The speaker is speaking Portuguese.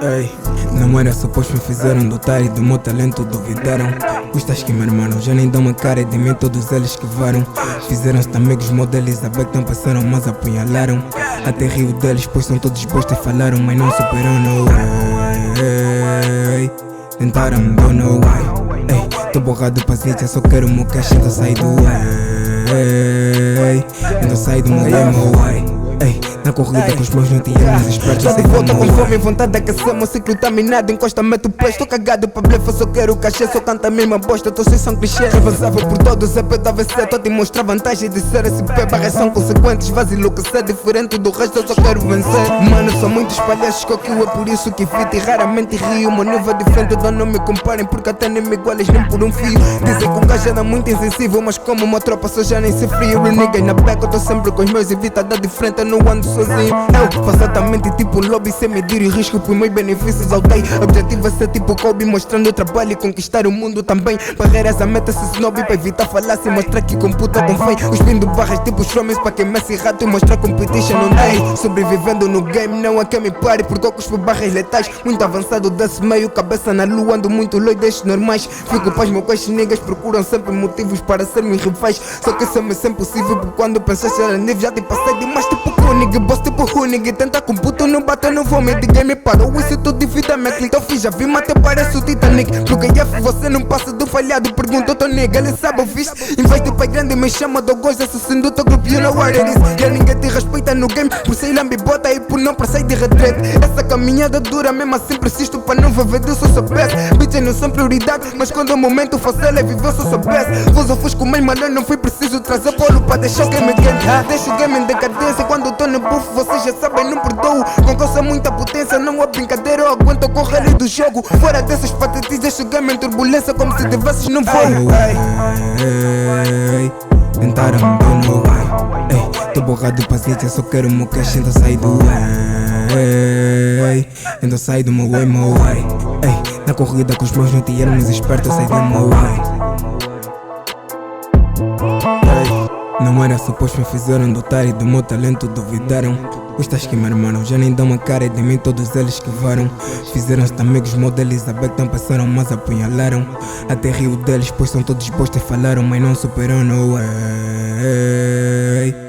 Ei, não era suposto me fizeram doutar e do meu talento duvidaram. Custas que me irmão já nem dão uma cara e de mim todos eles que varam. Fizeram-se amigos modelos, a que não passaram mas apunhalaram. Até rio deles pois são todos bostas falaram mas não superam no way. Tentaram me dar no way. Ei, tô borrado de paciência, só quero o meu cash então sair do way. Então sair do meu way. Ei, na corrida com os meus não tinha mais espertos. Já de volta com fome e vontade de aquecer. Meu ciclo tá minado, encosta, mete o pé. Estou cagado pra blefa, só quero cachê. Só canta a mesma bosta, tô sem som clichê. Avançava por todos, EP da VC. Tô a te mostrar vantagem de ser SP. Barras são consequentes, vazio enlouquecer. Diferente do resto, eu só quero vencer. Mano, são muitos palhaços que eu é por isso que fito. E raramente rio, meu nível é diferente. Então não me comparem, porque até nem me iguales nem por um fio. Dizem que o gajo era muito insensível, mas como uma tropa só já nem se frio. Real nigga na back, eu tô sempre com os meus evita dar diferente, eu não ando sozinho. Eu faço altamente tipo um lobby sem medir o risco por meus benefícios altei. Objetivo é ser tipo Kobe, mostrando o trabalho e conquistar o mundo também. Barreiras a meta-se snob pra evitar falácia e mostrar que computa com fé. Cuspindo barras tipo Stromes pra queimar esse rato e mostrar competition não tem. Sobrevivendo no game, não há quem me pare, porque eu cuspo barras letais. Muito avançado desse meio, cabeça na lua, ando muito loiro destes normais. Fico pasmo com estes niggas, procuram sempre motivos para serem rivais. Só que isso é sempre possível, porque quando pensei ser a nível já te passei demais tipo Koenig. Boss tipo Hunig, tenta com puto, não bate, não vou me diga me parou. Isso tudo divide a minha clique, eu fiz, já vi, mas até parece o Titanic. Porque F você não passa do falhado, pergunta ao teu nigga, ele sabe eu fiz. Em vez de pai grande me chama do gosto, assassino do teu grupo, you know what it is. Já ninguém te respeita no game, por ser lambi bota e por não passar de retrete. Essa caminhada dura, mesmo assim persisto para não viver disso, eu soubesse. Bitches não são prioridade, mas quando o momento faço ela viver, se eu soubesse. Vos eu fusco meio malão, não foi preciso trazer bolo para deixar o game quente. Deixa o game em decadência, quando eu tô no buff, vocês já sabem, não perdoo. Com calça muita potência, não é brincadeira, eu aguento correr ali do jogo. Fora dessas patetices, deixa o game em turbulência, como se tivesses no voo. Tentaram me dar no way. Ei, tô borrado de paciência, só quero o meu cash então sair do way. Então sair do meu way. Ei, na corrida com os meus não tinha mais espertos, sair do meu way. Não era suposto me fizeram doutar e do meu talento duvidaram. Custas que me irmão já nem dão uma cara e de mim todos eles que varam. Fizeram-se amigos modelos, a que não passaram mas apunhalaram. Até rio deles pois são todos bostas falaram mas não superam no way.